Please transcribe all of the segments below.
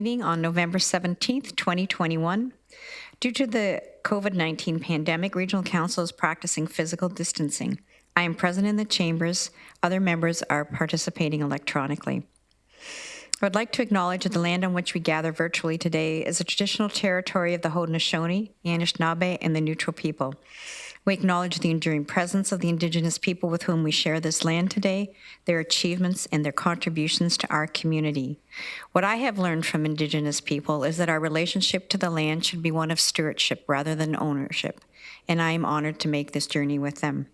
Meeting on November 17th, 2021. Due to the COVID-19 pandemic, Regional Council is practicing physical distancing. I am present in the chambers. Other members are participating electronically. I would like to acknowledge that the land on which we gather virtually today is a traditional territory of the Haudenosaunee, Anishinaabe, and the Neutral people. We acknowledge the enduring presence of the Indigenous people with whom we share this land today, their achievements, and their contributions to our community. What I have learned from Indigenous people is that our relationship to the land should be one of stewardship rather than ownership, and I am honored to make this journey with them.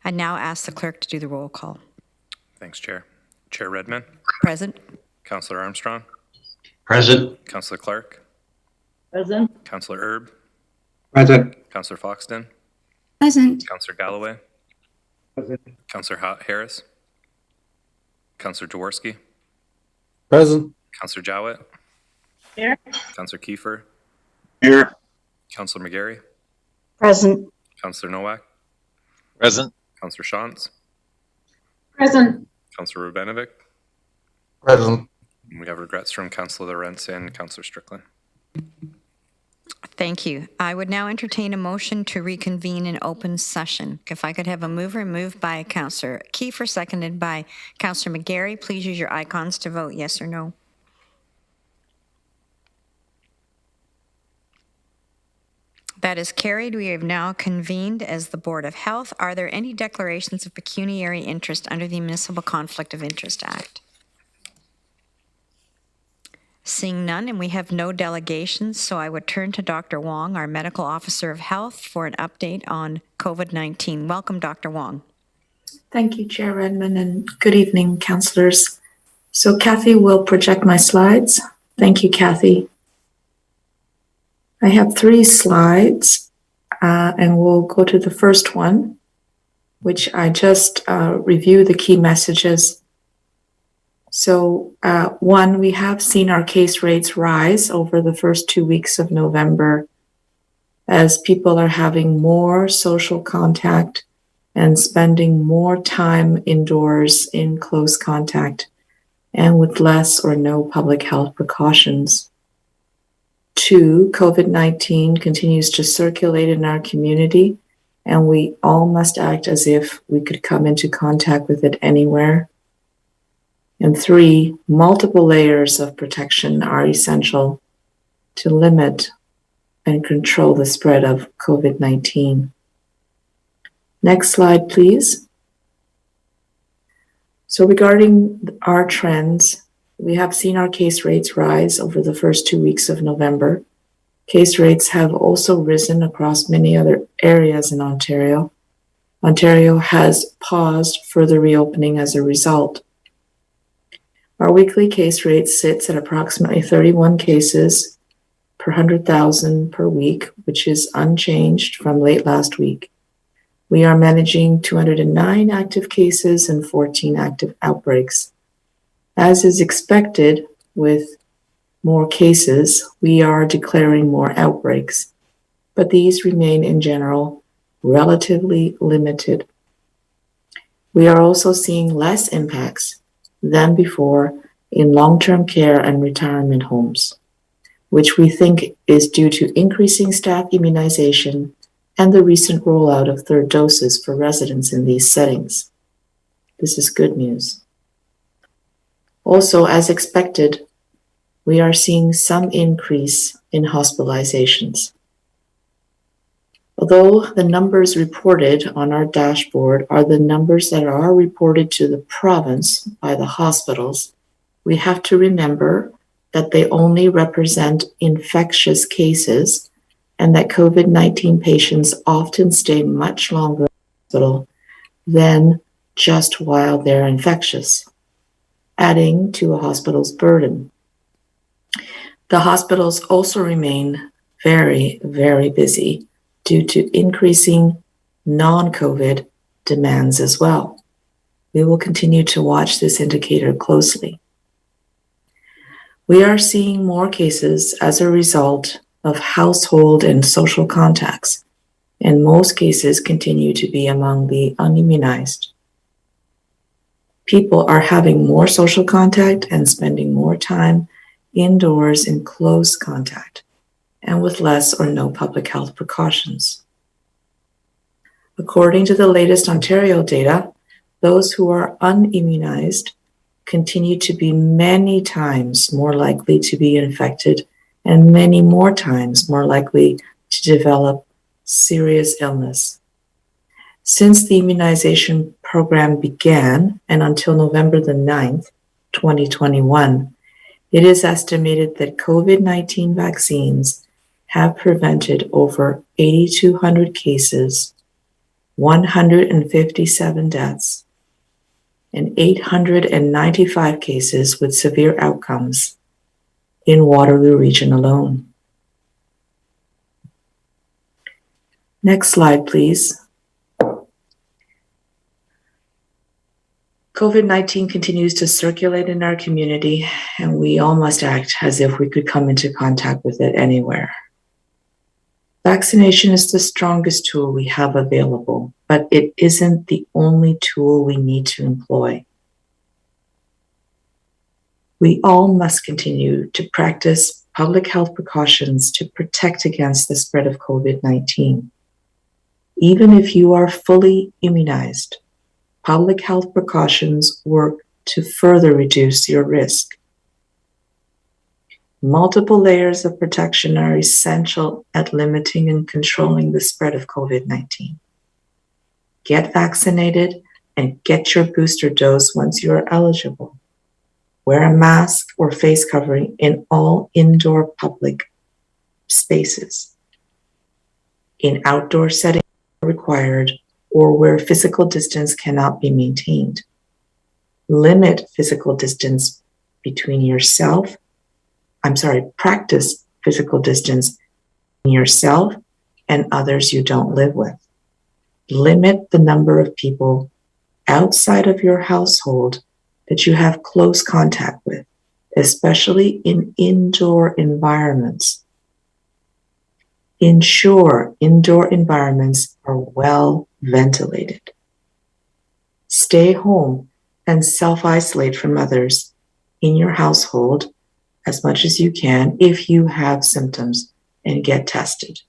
I now ask the clerk to do the roll call. Thanks, Chair. Chair Redmond. Present. Councillor Armstrong. Present. Councillor Clark. Present. Councillor Erb. Present. Councillor Foxton. Present. Councillor Galloway. Present. Councillor Harris. Councillor Jaworski. Present. Councillor Jowett. Here. Councillor Kiefer. Here. Councillor McGarry. Present. Councillor Nowak. Present. Councillor Shantz. Present. Councillor Rubenovic. Present. And we have regrets from Councillor Lawrence and Councillor Strickland. Thank you. I would now entertain a motion to reconvene in open session. If I could have a mover, moved by Councillor Kiefer, seconded by Councillor McGarry. Please use your icons to vote yes or no. That is carried. We have now convened as the Board of Health. Are there any declarations of pecuniary interest under the Municipal Conflict of Interest Act? Seeing none, and we have no delegations, so I would turn to Dr. Wang, our Medical Officer of Health, for an update on COVID-19. Welcome, Dr. Wang. Thank you, Chair Redmond, and good evening, councillors. So Kathy will project my slides. Thank you, Kathy. I have 3 slides, and we'll go to the first one, which I just review the key messages. So, 1, we have seen our case rates rise over the first 2 weeks of November as people are having more social contact and spending more time indoors in close contact and with less or no public health precautions. 2, COVID-19 continues to circulate in our community, and we all must act as if we could come into contact with it anywhere. And 3, multiple layers of protection are essential to limit and control the spread of COVID-19. Next slide, please. So regarding our trends, we have seen our case rates rise over the first 2 weeks of November. Case rates have also risen across many other areas in Ontario. Ontario has paused further reopening as a result. Our weekly case rate sits at approximately 31 cases per 100,000 per week, which is unchanged from late last week. We are managing 209 active cases and 14 active outbreaks. As is expected with more cases, we are declaring more outbreaks, but these remain in general relatively limited. We are also seeing less impacts than before in long-term care and retirement homes, which we think is due to increasing staff immunization and the recent rollout of 3rd doses for residents in these settings. This is good news. Also, as expected, we are seeing some increase in hospitalizations. Although the numbers reported on our dashboard are the numbers that are reported to the province by the hospitals, we have to remember that they only represent infectious cases and that COVID-19 patients often stay much longer in the hospital than just while they're infectious, adding to a hospital's burden. The hospitals also remain very, very busy due to increasing non-COVID demands as well. We will continue to watch this indicator closely. We are seeing more cases as a result of household and social contacts, and most cases continue to be among the unimmunized. People are having more social contact and spending more time indoors in close contact, and with less or no public health precautions. According to the latest Ontario data, those who are unimmunized continue to be many times more likely to be infected and many more times more likely to develop serious illness. Since the immunization program began and until November the 9th, 2021, it is estimated that COVID-19 vaccines have prevented over 8,200 cases, 157 deaths, and 895 cases with severe outcomes in Waterloo region alone. Next slide, please. COVID-19 continues to circulate in our community, and we all must act as if we could come into contact with it anywhere. Vaccination is the strongest tool we have available, but it isn't the only tool we need to employ. We all must continue to practice public health precautions to protect against the spread of COVID-19. Even if you are fully immunized, public health precautions work to further reduce your risk. Multiple layers of protection are essential at limiting and controlling the spread of COVID-19. Get vaccinated and get your booster dose once you are eligible. Wear a mask or face covering in all indoor public spaces. In outdoor settings required or where physical distance cannot be maintained. Limit physical distance between yourself. Practice physical distance between yourself and others you don't live with. Limit the number of people outside of your household that you have close contact with, especially in indoor environments. Ensure indoor environments are well ventilated. Stay home and self-isolate from others in your household as much as you can if you have symptoms, and get tested.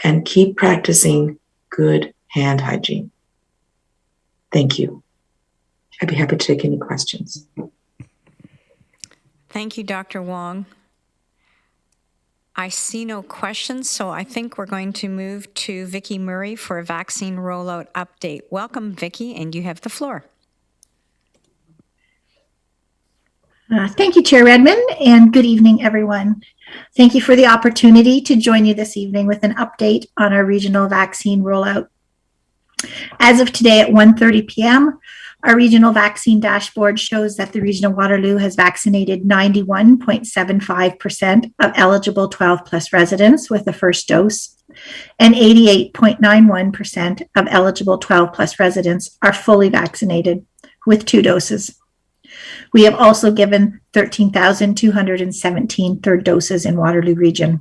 And keep practicing good hand hygiene. Thank you. I'd be happy to take any questions. Thank you, Dr. Wang. I see no questions, so I think we're going to move to Vicki Murray for a vaccine rollout update. Welcome, Vicki, and you have the floor. Thank you, Chair Redmond, and good evening, everyone. Thank you for the opportunity to join you this evening with an update on our regional vaccine rollout. As of today at 1:30 p.m., our regional vaccine dashboard shows that the region of Waterloo has vaccinated 91.75% of eligible 12+ residents with the first dose, and 88.91% of eligible 12+ residents are fully vaccinated with 2 doses. We have also given 13,217 third doses in Waterloo region.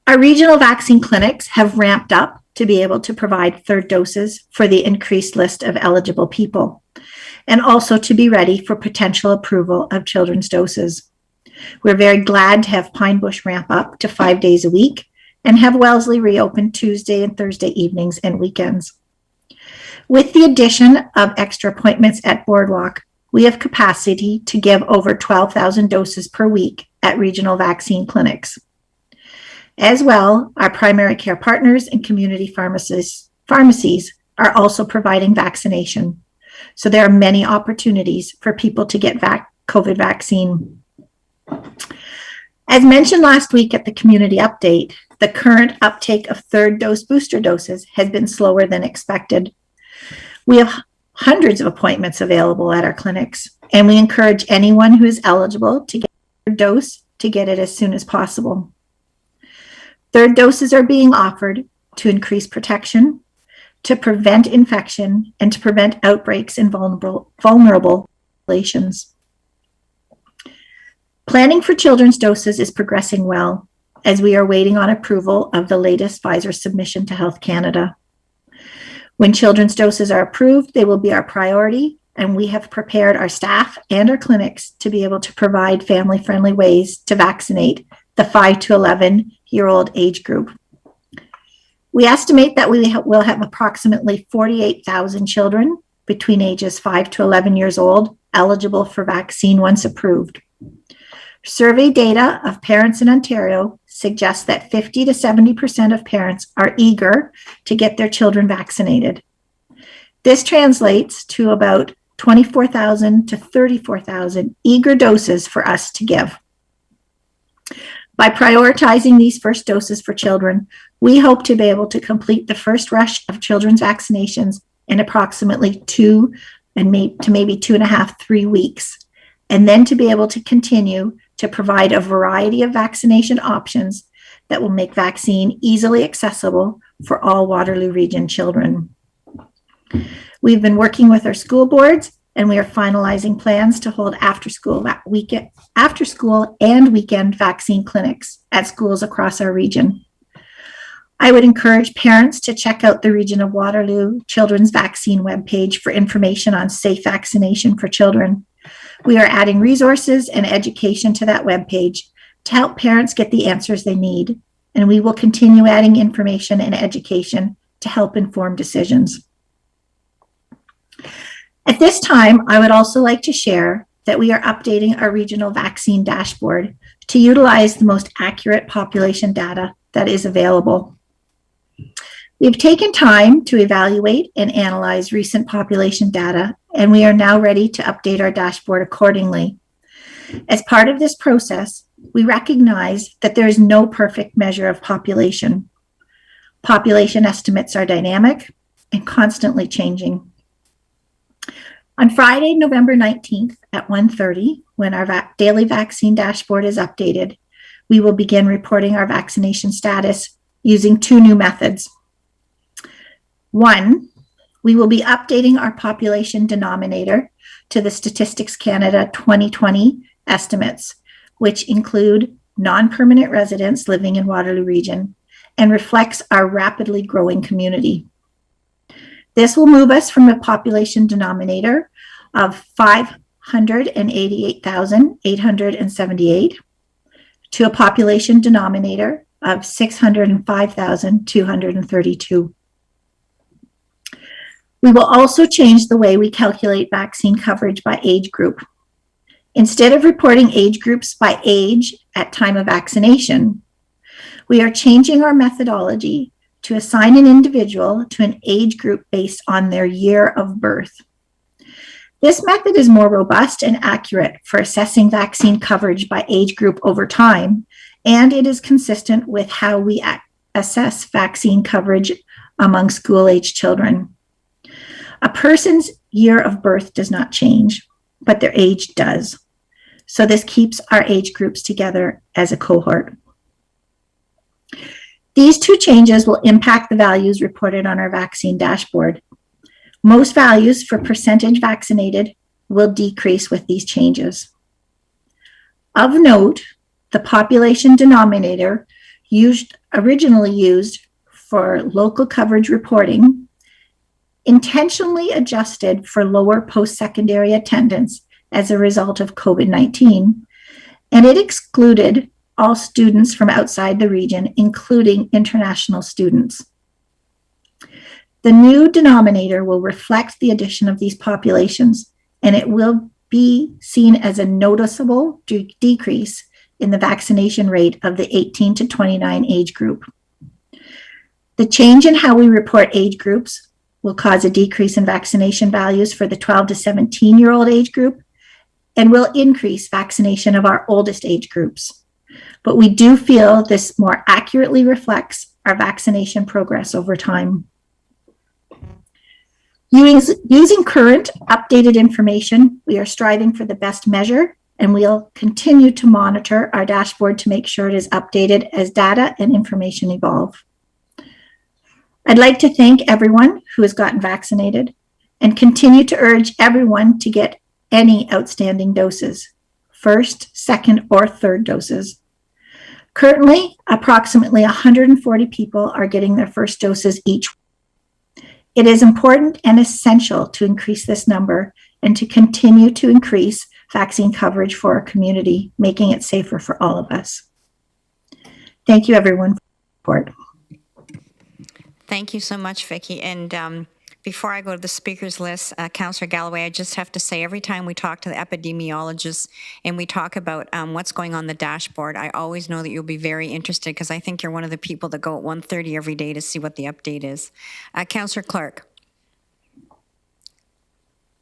Our regional vaccine clinics have ramped up to be able to provide third doses for the increased list of eligible people, and also to be ready for potential approval of children's doses. We're very glad to have Pine Bush ramp up to 5 days a week and have Wellesley reopen Tuesday and Thursday evenings and weekends. With the addition of extra appointments at Boardwalk, we have capacity to give over 12,000 doses per week at regional vaccine clinics. As well, our primary care partners and community pharmacies are also providing vaccination. So there are many opportunities for people to get COVID vaccine. As mentioned last week at the community update, the current uptake of third dose booster doses has been slower than expected. We have hundreds of appointments available at our clinics, and we encourage anyone who is eligible to get their dose to get it as soon as possible. Third doses are being offered to increase protection, to prevent infection, and to prevent outbreaks in vulnerable populations. Planning for children's doses is progressing well, as we are waiting on approval of the latest Pfizer submission to Health Canada. When children's doses are approved, they will be our priority, and we have prepared our staff and our clinics to be able to provide family-friendly ways to vaccinate the 5 to 11-year-old age group. We estimate that we will have approximately 48,000 children between ages 5 to 11 years old eligible for vaccine once approved. Survey data of parents in Ontario suggests that 50 to 70% of parents are eager to get their children vaccinated. This translates to about 24,000 to 34,000 eager doses for us to give. By prioritizing these first doses for children, we hope to be able to complete the first rush of children's vaccinations in approximately 2 and maybe 2.5, 3 weeks, and then to be able to continue to provide a variety of vaccination options that will make vaccine easily accessible for all Waterloo Region children. We've been working with our school boards, and we are finalizing plans to hold after school and weekend vaccine clinics at schools across our region. I would encourage parents to check out the Region of Waterloo Children's Vaccine webpage for information on safe vaccination for children. We are adding resources and education to that webpage to help parents get the answers they need, and we will continue adding information and education to help inform decisions. At this time, I would also like to share that we are updating our regional vaccine dashboard to utilize the most accurate population data that is available. We've taken time to evaluate and analyze recent population data, and we are now ready to update our dashboard accordingly. As part of this process, we recognize that there is no perfect measure of population. Population estimates are dynamic and constantly changing. On Friday, November 19th at 1:30, when our daily vaccine dashboard is updated, we will begin reporting our vaccination status using 2 new methods. 1, we will be updating our population denominator to the Statistics Canada 2020 estimates, which include non-permanent residents living in Waterloo Region and reflects our rapidly growing community. This will move us from a population denominator of 588,878 to a population denominator of 605,232. We will also change the way we calculate vaccine coverage by age group. Instead of reporting age groups by age at time of vaccination, we are changing our methodology to assign an individual to an age group based on their year of birth. This method is more robust and accurate for assessing vaccine coverage by age group over time, and it is consistent with how we assess vaccine coverage among school-age children. A person's year of birth does not change, but their age does. So this keeps our age groups together as a cohort. These 2 changes will impact the values reported on our vaccine dashboard. Most values for percentage vaccinated will decrease with these changes. Of note, the population denominator originally used for local coverage reporting intentionally adjusted for lower post-secondary attendance as a result of COVID-19, and it excluded all students from outside the region, including international students. The new denominator will reflect the addition of these populations, and it will be seen as a noticeable decrease in the vaccination rate of the 18 to 29 age group. The change in how we report age groups will cause a decrease in vaccination values for the 12 to 17-year-old age group and will increase vaccination of our oldest age groups. But we do feel this more accurately reflects our vaccination progress over time. Using current updated information, we are striving for the best measure, and we'll continue to monitor our dashboard to make sure it is updated as data and information evolve. I'd like to thank everyone who has gotten vaccinated and continue to urge everyone to get any outstanding doses, first, second, or third doses. Currently, approximately 140 people are getting their first doses each. It is important and essential to increase this number and to continue to increase vaccine coverage for our community, making it safer for all of us. Thank you, everyone, for your support. Thank you so much, Vicki. And before I go to the speakers list, Councillor Galloway, I just have to say, every time we talk to the epidemiologists and we talk about what's going on the dashboard, I always know that you'll be very interested, because I think you're one of the people that go at 1:30 every day to see what the update is. Councillor Clark.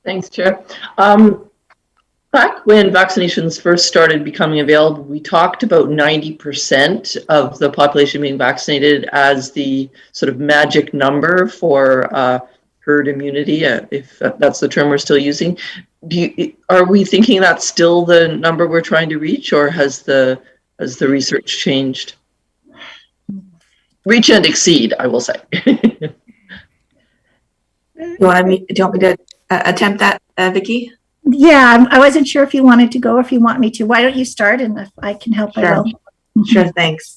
Thanks, Chair. Back when vaccinations first started becoming available, we talked about 90% of the population being vaccinated as the sort of magic number for herd immunity, if that's the term we're still using. Are we thinking that's still the number we're trying to reach, or has the research changed? Reach and exceed, I will say. Do you want me to attempt that, Vicki? Yeah, I wasn't sure if you wanted to go, or if you want me to. Why don't you start, and if I can help, Sure. I will. Sure, thanks.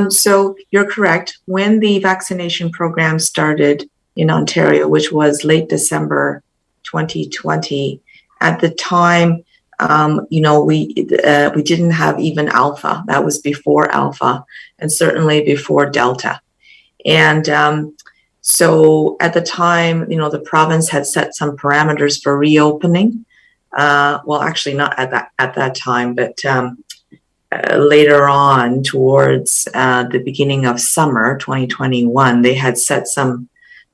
So you're correct. When the vaccination program started in Ontario, which was late December 2020, at the time, we didn't have even Alpha. That was before Alpha, and certainly before Delta. And so at the time, the province had set some parameters for reopening. Well, actually not at that time, but later on, towards the beginning of summer 2021, they had set some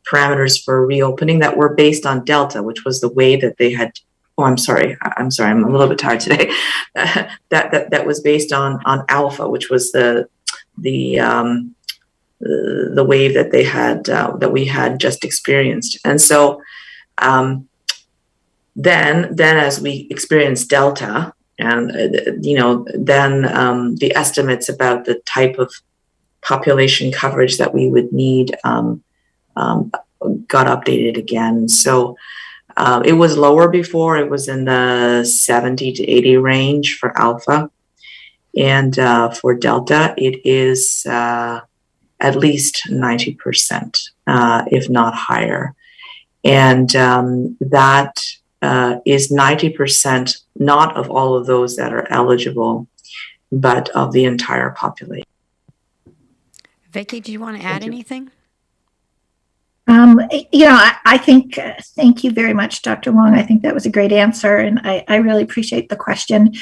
parameters for reopening that were based on Delta, which was the way that they had. Oh, I'm sorry, I'm a little bit tired today. that was based on Alpha, which was the wave that they had that we had just experienced. And so then as we experienced Delta, and then the estimates about the type of population coverage that we would need got updated again. So it was lower before. It was in the 70 to 80 range for Alpha, and for Delta it is at least 90%, if not higher. And that is 90% not of all of those that are eligible, but of the entire population. Vicki, do you want to add anything? I think, thank you very much, Dr. Wang. I think that was a great answer, and I really appreciate the question.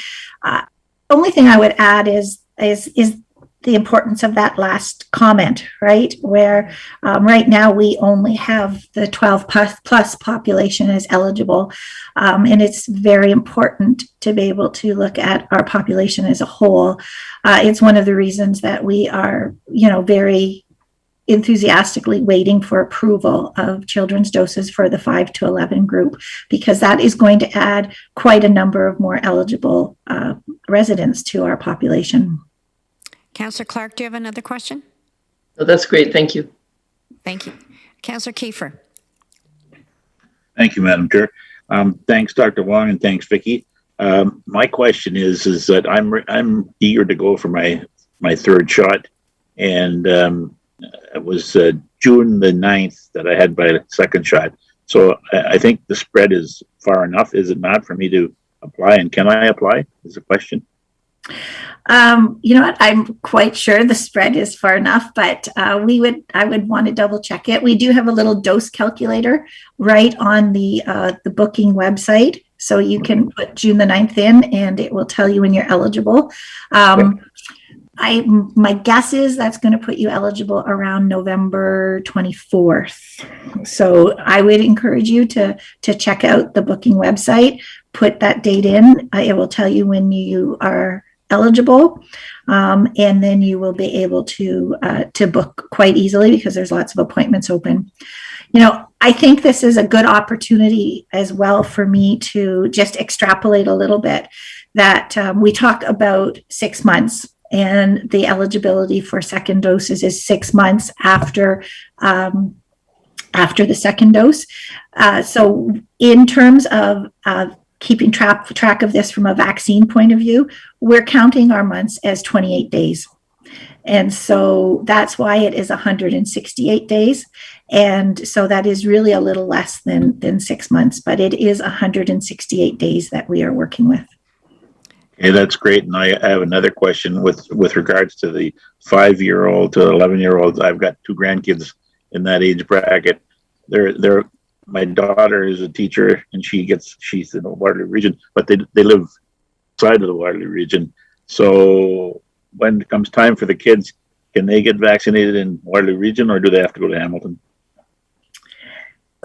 Only thing I would add is the importance of that last comment, right? Where right now we only have the 12 plus population is eligible. And it's very important to be able to look at our population as a whole. It's one of the reasons that we are, very enthusiastically waiting for approval of children's doses for the 5 to 11 group, because that is going to add quite a number of more eligible residents to our population. Councillor Clark, do you have another question? Oh, that's great. Thank you. Thank you. Councillor Kiefer. Thank you, Madam Chair. Thanks, Dr. Wang, and thanks, Vicki. My question is that I'm eager to go for my third shot, and it was June the 9th that I had my second shot. So I think the spread is far enough, is it not, for me to apply? And can I apply, is the question? You know what? I'm quite sure the spread is far enough, but I would want to double check it. We do have a little dose calculator right on the booking website, so you can put June the 9th in, and it will tell you when you're eligible. My guess is that's going to put you eligible around November 24th. So I would encourage you to check out the booking website, put that date in. It will tell you when you are eligible, and then you will be able to book quite easily, because there's lots of appointments open. I think this is a good opportunity as well for me to just extrapolate a little bit, that we talk about 6 months, and the eligibility for second doses is 6 months after the second dose. So in terms of keeping track of this from a vaccine point of view, we're counting our months as 28 days. And so that's why it is 168 days. And so that is really a little less than 6 months, but it is 168 days that we are working with. Okay, that's great. And I have another question with regards to the 5-year-old to 11-year-olds. I've got 2 grandkids in that age bracket. My daughter is a teacher, and she's in the Waterloo region, but they live outside of the Waterloo region. So when it comes time for the kids, can they get vaccinated in Waterloo region, or do they have to go to Hamilton?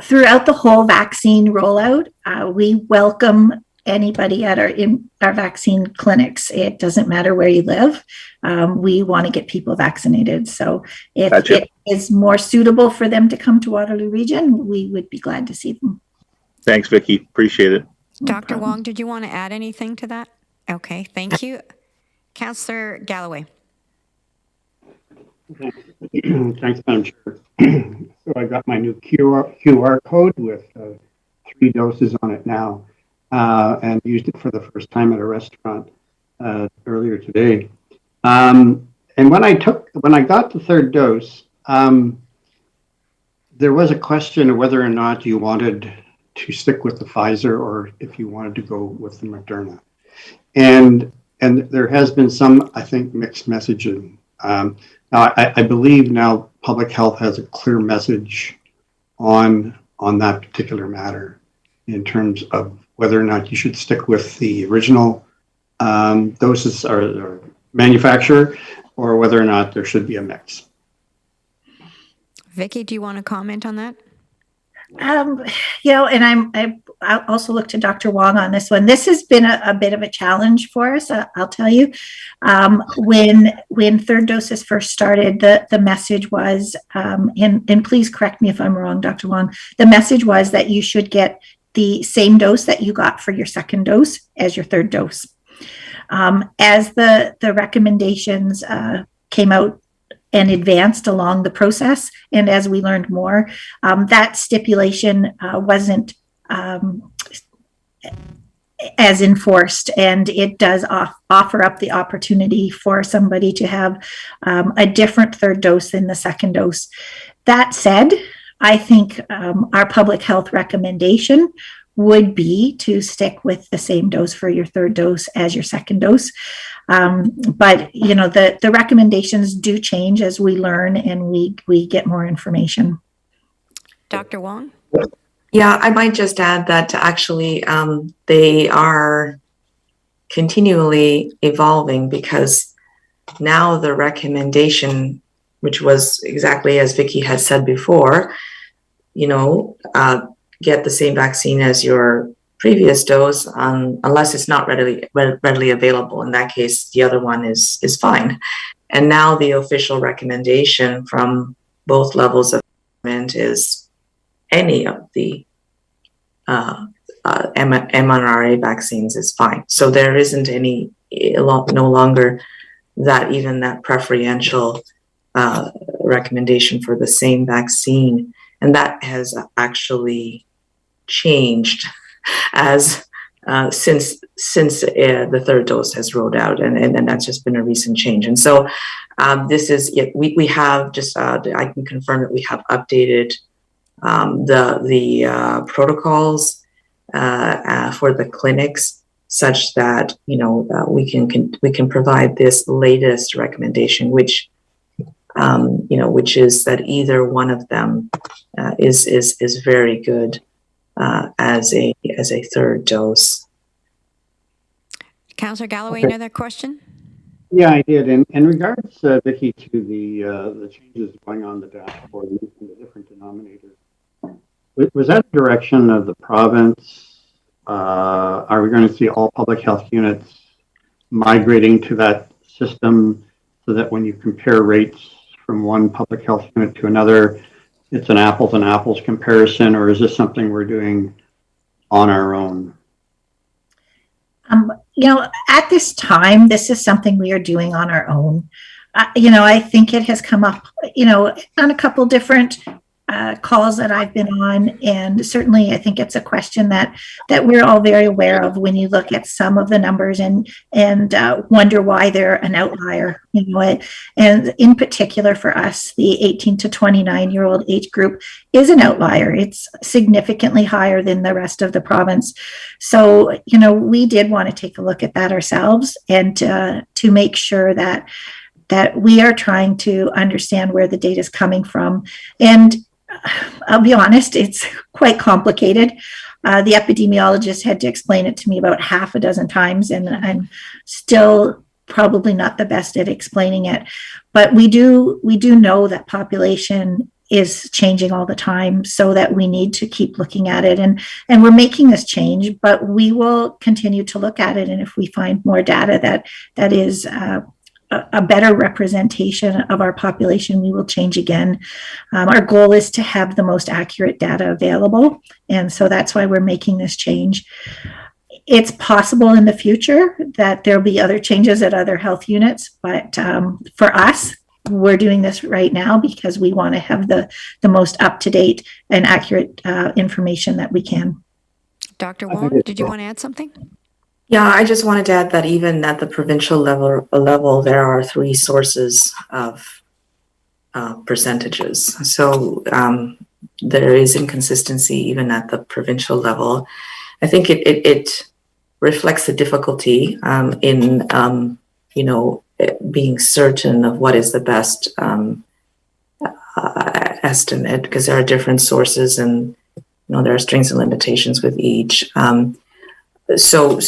Throughout the whole vaccine rollout, we welcome anybody at our vaccine clinics. It doesn't matter where you live. We want to get people vaccinated. So if Gotcha. it is more suitable for them to come to Waterloo region, we would be glad to see them. Thanks, Vicki. Appreciate it. Dr. Wang, did you want to add anything to that? Okay, thank you. Councillor Galloway. Thanks, Madam Chair. So I got my new QR code with 3 doses on it now, and used it for the first time at a restaurant earlier today. And when I got the 3rd dose, there was a question of whether or not you wanted to stick with the Pfizer or if you wanted to go with the Moderna. And there has been some, I think, mixed messaging. Now, I believe now public health has a clear message on that particular matter in terms of whether or not you should stick with the original doses or manufacturer, or whether or not there should be a mix. Vicki, do you want to comment on that? And I also look to Dr. Wang on this one. This has been a bit of a challenge for us. I'll tell you, when 3rd doses first started, the message was, and please correct me if I'm wrong, Dr. Wang, the message was that you should get the same dose that you got for your 2nd dose as your 3rd dose. As the recommendations came out and advanced along the process, and as we learned more, that stipulation wasn't as enforced, and it does offer up the opportunity for somebody to have a different 3rd dose than the 2nd dose. That said, I think our public health recommendation would be to stick with the same dose for your 3rd dose as your 2nd dose. But the recommendations do change as we learn and we get more information. Dr. Wang? Yeah, I might just add that actually they are continually evolving, because now the recommendation, which was exactly as Vicki had said before, get the same vaccine as your previous dose, unless it's not readily available. In that case, the other one is fine. And now the official recommendation from both levels of government is any of the mRNA vaccines is fine. So there isn't no longer that preferential recommendation for the same vaccine. And that has actually changed as since the 3rd dose has rolled out, and that's just been a recent change. And so this is we have just I can confirm that we have updated the protocols for the clinics, such that we can provide this latest recommendation, which is that either one of them is very good as a 3rd dose. Councillor Galloway, Okay. another question? Yeah, I did. In regards, Vicki, to the changes going on the dashboard and the different denominators, was that a direction of the province? Are we going to see all public health units migrating to that system, so that when you compare rates from one public health unit to another, it's an apples and apples comparison, or is this something we're doing on our own? At this time, this is something we are doing on our own. I think it has come up, on a couple different calls that I've been on, and certainly I think it's a question that we're all very aware of when you look at some of the numbers and wonder why they're an outlier. And in particular for us, the 18 to 29-year-old age group is an outlier. It's significantly higher than the rest of the province. So, we did want to take a look at that ourselves and to make sure that we are trying to understand where the data is coming from. And I'll be honest, it's quite complicated. The epidemiologist had to explain it to me about half a dozen times, and I'm still probably not the best at explaining it. But we do know that population is changing all the time, so that we need to keep looking at it. And we're making this change, but we will continue to look at it. And if we find more data that is a better representation of our population, we will change again. Our goal is to have the most accurate data available. And so that's why we're making this change. It's possible in the future that there'll be other changes at other health units, but for us, we're doing this right now because we want to have the most up-to-date and accurate information that we can. Dr. Wang, did you want to add something? Yeah, I just wanted to add that even at the provincial level, there are 3 sources of percentages. So there is inconsistency even at the provincial level. I think it reflects the difficulty in being certain of what is the best estimate, because there are different sources and there are strengths and limitations with each. So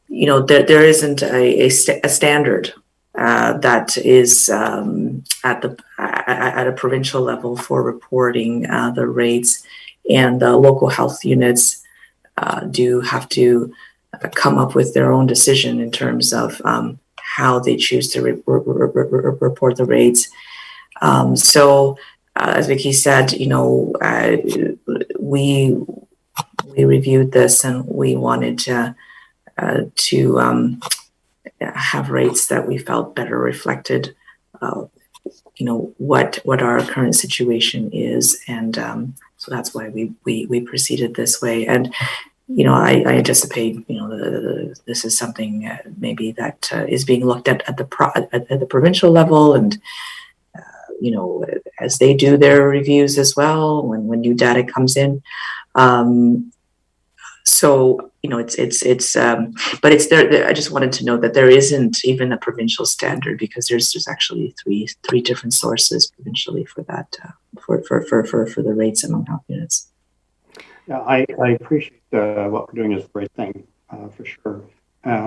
there isn't a standard that is at a provincial level for reporting the rates, and the local health units do have to come up with their own decision in terms of how they choose to report the rates. So as Vicky said, we reviewed this and we wanted to have rates that we felt better reflected, what our current situation is, and so that's why we proceeded this way. And I anticipate this is something maybe that is being looked at the provincial level, and as they do their reviews as well when new data comes in. So but it's there. I just wanted to note that there isn't even a provincial standard, because there's actually three different sources provincially for that for the rates among health units. Yeah, I appreciate what we're doing is a great thing for sure.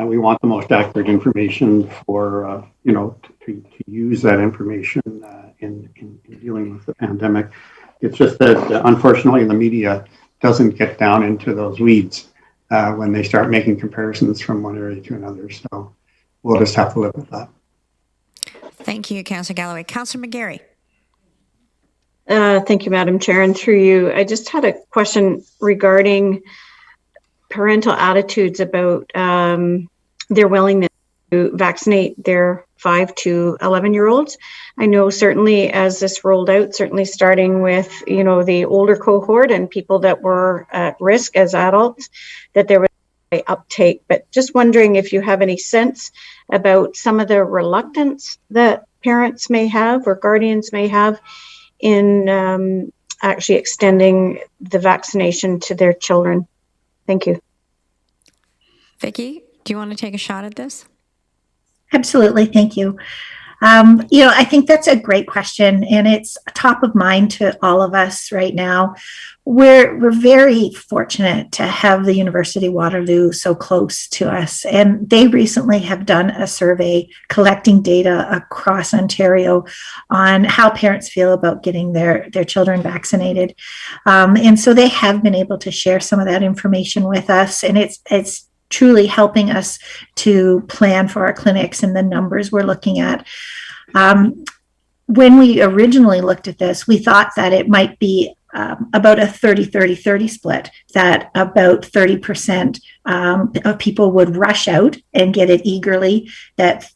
We want the most accurate information for to use that information in dealing with the pandemic. It's just that unfortunately the media doesn't get down into those weeds when they start making comparisons from one area to another. So we'll just have to live with that. Thank you, Councillor Galloway. Councillor McGarry. Thank you, Madam Chair. And through you, I just had a question regarding parental attitudes about their willingness to vaccinate their 5 to 11-year-olds. I know certainly as this rolled out, certainly starting with, the older cohort and people that were at risk as adults, that there was a uptake. But just wondering if you have any sense about some of the reluctance that parents may have or guardians may have in actually extending the vaccination to their children. Thank you. Vicky, do you want to take a shot at this? Absolutely. Thank you. I think that's a great question, and it's top of mind to all of us right now. We're very fortunate to have the University of Waterloo so close to us, and they recently have done a survey collecting data across Ontario on how parents feel about getting their children vaccinated. And so they have been able to share some of that information with us, and it's truly helping us to plan for our clinics and the numbers we're looking at. When we originally looked at this, we thought that it might be about a 30-30-30 split, that about 30% of people would rush out and get it eagerly, that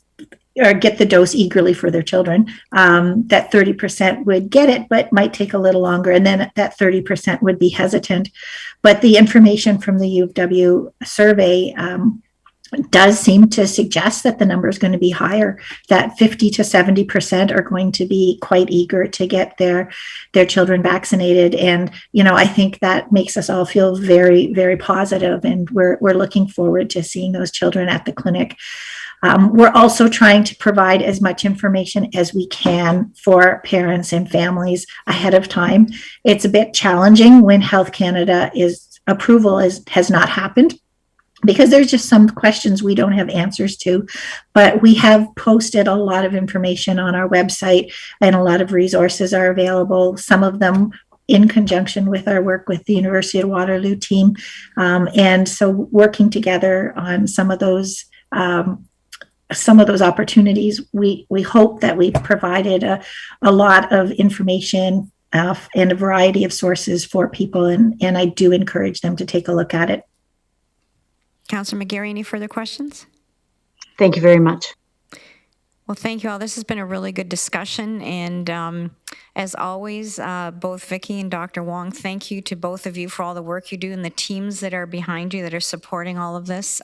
or get the dose eagerly for their children, that 30% would get it, but might take a little longer. And then that 30% would be hesitant. But the information from the U of W survey does seem to suggest that the number is going to be higher, that 50 to 70% are going to be quite eager to get their children vaccinated. And, I think that makes us all feel very, very positive, and we're looking forward to seeing those children at the clinic. We're also trying to provide as much information as we can for parents and families ahead of time. It's a bit challenging when Health Canada approval has not happened, because there's just some questions we don't have answers to. But we have posted a lot of information on our website, and a lot of resources are available, some of them in conjunction with our work with the University of Waterloo team. And so working together on some of those opportunities, we hope that we've provided a lot of information and a variety of sources for people. And I do encourage them to take a look at it. Councillor McGarry, any further questions? Thank you very much. Well, thank you all. This has been a really good discussion. And as always, both Vicki and Dr. Wang, thank you to both of you for all the work you do and the teams that are behind you that are supporting all of this.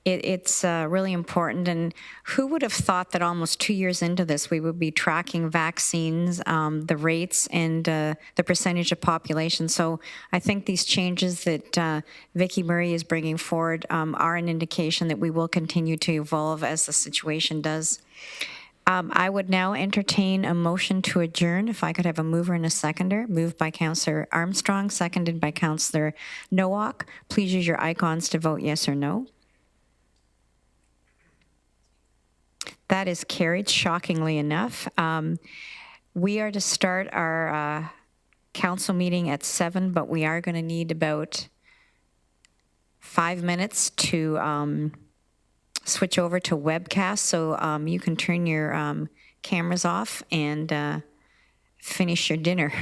It's really important. And who would have thought that almost 2 years into this, we would be tracking vaccines, the rates, and the percentage of population. So I think these changes that Vicki Murray is bringing forward are an indication that we will continue to evolve as the situation does. I would now entertain a motion to adjourn. If I could have a mover and a seconder. Moved by Councillor Armstrong, seconded by Councillor Nowak. Please use your icons to vote yes or no. That is carried, shockingly enough. We are to start our council meeting at 7, but we are going to need about 5 minutes to switch over to webcast. So you can turn your cameras off and finish your dinner.